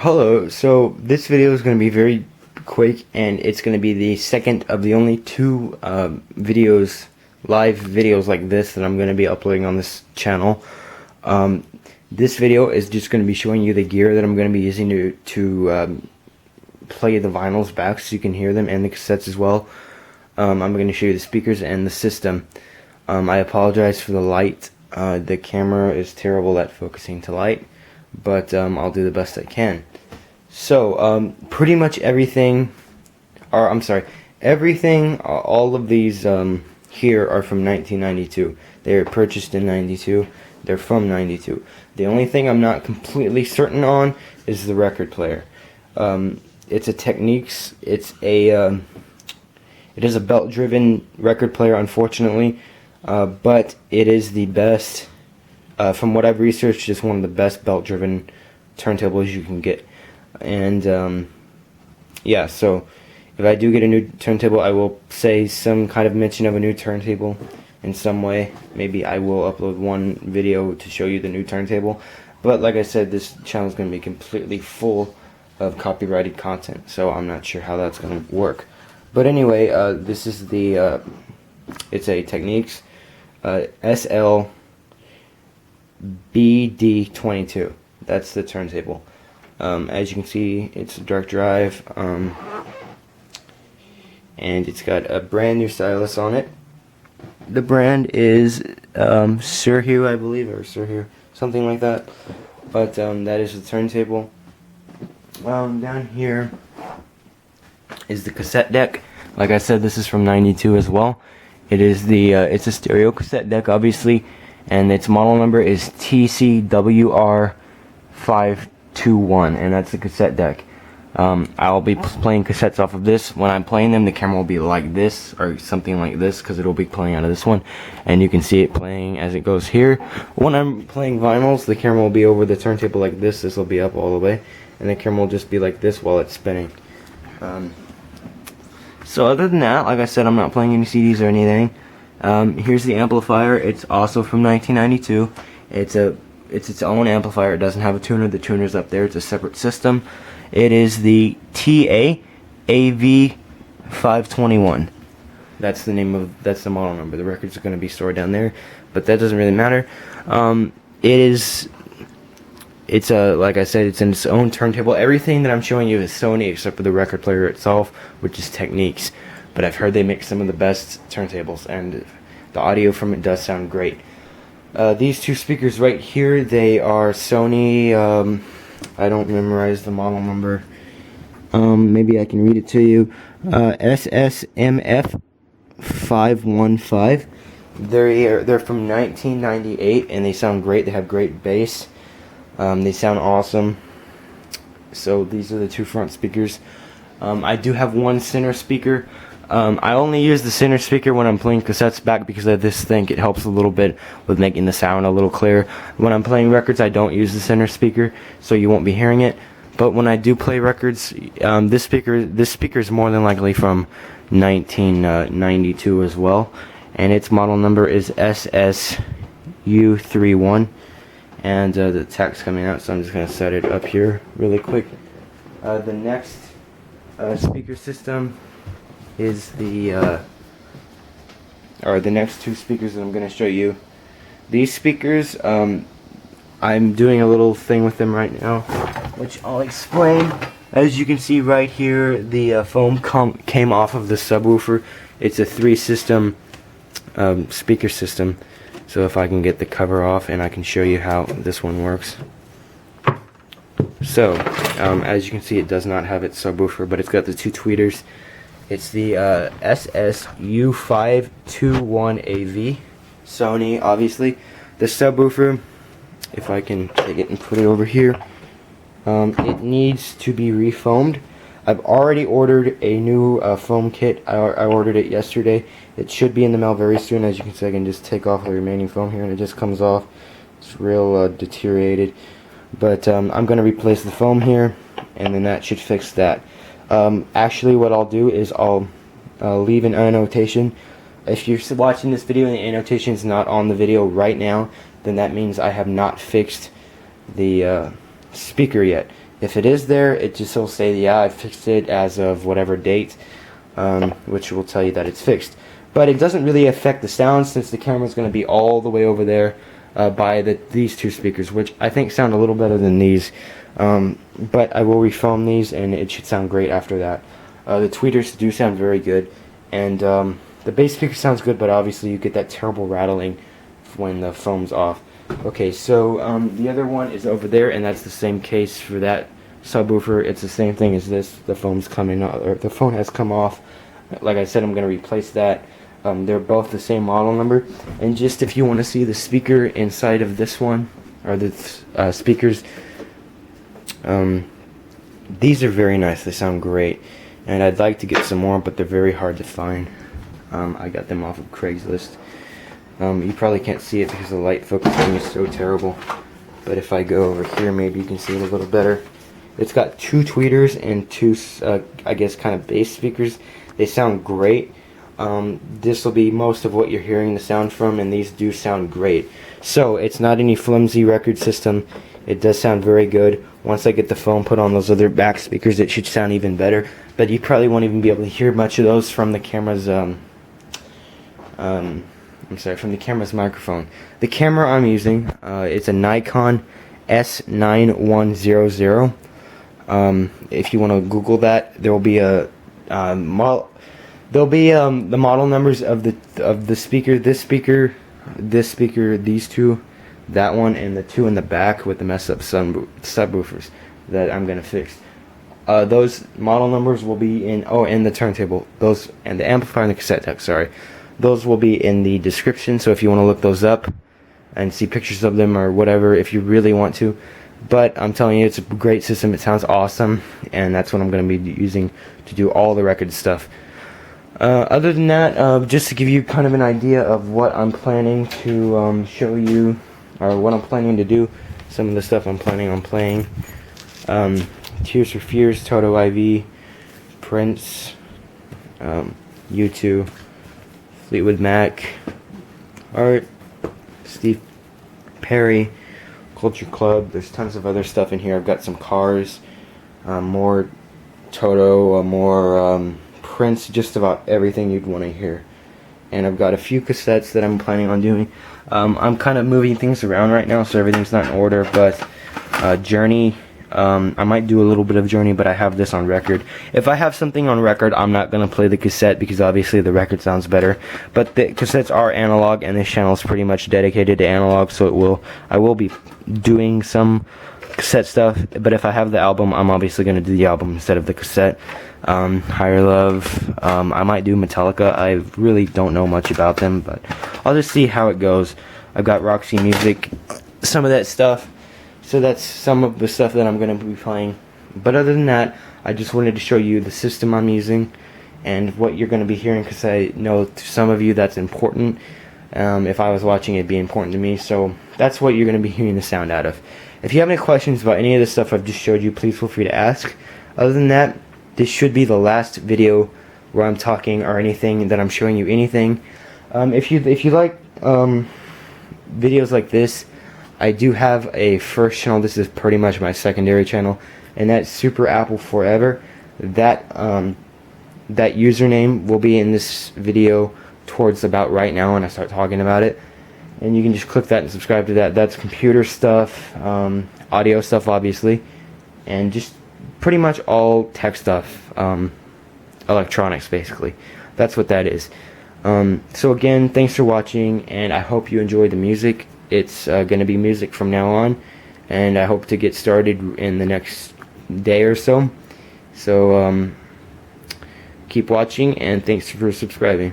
Hello, so this video is going to be very quick, and it's going to be the second of the only two live videos like this that I'm going to be uploading on this channel. This video is just going to be showing you the gear that I'm going to be using to play the vinyls back so you can hear them, and the cassettes as well. I'm going to show you the speakers and the system. I apologize for the light. The camera is terrible at focusing to light, but I'll do the best I can. So pretty much everything, all of these here are from 1992. They were purchased in 92. They're from 92. The only thing I'm not completely certain on is the record player. It's a Technics. It is a belt-driven record player, unfortunately, but it is the best. From what I've researched, it's one of the best belt-driven turntables you can get. And yeah, so if I do get a new turntable, I will say some kind of mention of a new turntable in some way. Maybe I will upload one video to show you the new turntable. But like I said, this channel is going to be completely full of copyrighted content, so I'm not sure how that's going to work. But anyway, this is the it's a Technics SL-BD22. That's the turntable. As you can see, it's a dark drive, and it's got a brand new stylus on it. The brand is Sirhu, I believe, or Sirhu, something like that. But that is the turntable. Down here is the cassette deck. Like I said, this is from 92 as well. It is the it's a stereo cassette deck, obviously, and its model number is TCWR521, and that's the cassette deck. I'll be playing cassettes off of this. When I'm playing them, the camera will be like this, or something like this, because it will be playing out of this one, and you can see it playing as it goes here. When I'm playing vinyls, the camera will be over the turntable like this. This will be up all the way, and the camera will just be like this while it's spinning. So other than that, like I said, I'm not playing any CDs or anything. Here's the amplifier. It's also from 1992. It's its own amplifier. It doesn't have a tuner. The tuner's up there. It's a separate system. It is the TA-AV521. That's the model number. The records are going to be stored down there, but that doesn't really matter. Like I said, it's in its own turntable. Everything that I'm showing you is Sony except for the record player itself, which is Technics. But I've heard they make some of the best turntables, and the audio from it does sound great. These two speakers right here, they are Sony, I don't memorize the model number. Maybe I can read it to you. SS-MF515. They're from 1998, and they sound great. They have great bass. They sound awesome. So these are the two front speakers. I do have one center speaker. I only use the center speaker when I'm playing cassettes back because I just think it helps a little bit with making the sound a little clearer. When I'm playing records, I don't use the center speaker, so you won't be hearing it. But when I do play records, this speaker is more than likely from 1992 as well, and its model number is SSU31. And the text coming out, so I'm just going to set it up here really quick. The next speaker system is the next two speakers that I'm going to show you. These speakers, I'm doing a little thing with them right now, which I'll explain. As you can see right here, the foam came off of the subwoofer. It's a 3-system speaker system. So if I can get the cover off, and I can show you how this one works. So, as you can see, it does not have its subwoofer, but it's got the two tweeters. It's the SS-MF515 AV, Sony, obviously. The subwoofer, if I can take it and put it over here, it needs to be refoamed. I've already ordered a new foam kit. I ordered it yesterday. It should be in the mail very soon. As you can see, I can just take off the remaining foam here, and it just comes off. It's real deteriorated. But I'm going to replace the foam here, and then that should fix that. Actually, what I'll do is I'll leave an annotation. If you're watching this video and the annotation is not on the video right now, then that means I have not fixed the speaker yet. If it is there, it just will say, yeah, I fixed it as of whatever date, which will tell you that it's fixed. But it doesn't really affect the sound, since the camera is going to be all the way over there by these two speakers, which I think sound a little better than these. But I will refoam these, and it should sound great after that. The tweeters do sound very good, and the bass speaker sounds good, but obviously you get that terrible rattling when the foam's off. Okay, so the other one is over there, and that's the same case for that subwoofer. It's the same thing as this. The foam's coming off, or the foam has come off. Like I said, I'm going to replace that. They're both the same model number. And just if you want to see the speaker inside of this one, or the speakers, these are very nice. They sound great, and I'd like to get some more, but they're very hard to find. I got them off of Craigslist. You probably can't see it because the light focusing is so terrible, but if I go over here, maybe you can see it a little better. It's got two tweeters and two, I guess, kind of bass speakers. They sound great. This will be most of what you're hearing the sound from, and these do sound great. So it's not any flimsy record system. It does sound very good. Once I get the foam put on those other back speakers, it should sound even better. But you probably won't even be able to hear much of those from the camera's from the camera's microphone. The camera I'm using, it's a Nikon S9100. If you want to Google that, there will be a model. There'll be the model numbers of the speaker, this speaker, these two, that one, and the two in the back with the messed up subwoofers that I'm gonna fix. Those model numbers will be in and the turntable, those, and the amplifier and the cassette deck. Sorry. Those will be in the description, so if you want to look those up and see pictures of them or whatever, if you really want to. But I'm telling you, it's a great system. It sounds awesome, and that's what I'm going to be using to do all the record stuff. Other than that, just to give you kind of an idea of what I'm planning to show you, or what I'm planning to do, some of the stuff I'm planning on playing. Tears for Fears, Toto IV, Prince, U2, Fleetwood Mac, Art, Steve Perry, Culture Club. There's tons of other stuff in here. I've got some Cars, more Toto, more Prince, just about everything you'd want to hear. And I've got a few cassettes that I'm planning on doing. I'm kind of moving things around right now, so everything's not in order, but Journey, I might do a little bit of Journey, but I have this on record. If I have something on record, I'm not going to play the cassette because obviously the record sounds better. But the cassettes are analog, and this channel is pretty much dedicated to analog, so I will be doing some cassette stuff. But if I have the album, I'm obviously going to do the album instead of the cassette. Higher Love, I might do Metallica. I really don't know much about them, but I'll just see how it goes. I've got Roxy Music, some of that stuff. So that's some of the stuff that I'm going to be playing. But other than that, I just wanted to show you the system I'm using and what you're going to be hearing, because I know to some of you that's important. If I was watching, it'd be important to me. So that's what you're going to be hearing the sound out of. If you have any questions about any of the stuff I've just showed you, please feel free to ask. Other than that, this should be the last video where I'm talking or anything that I'm showing you anything. If you like videos like this, I do have a first channel. This is pretty much my secondary channel, and that's Super Apple Forever. That username will be in this video towards about right now when I start talking about it, and you can just click that and subscribe to that. That's computer stuff, audio stuff obviously, and just pretty much all tech stuff, electronics basically. That's what that is. So again, thanks for watching, and I hope you enjoy the music. It's going to be music from now on, and I hope to get started in the next day or so. So keep watching, and thanks for subscribing.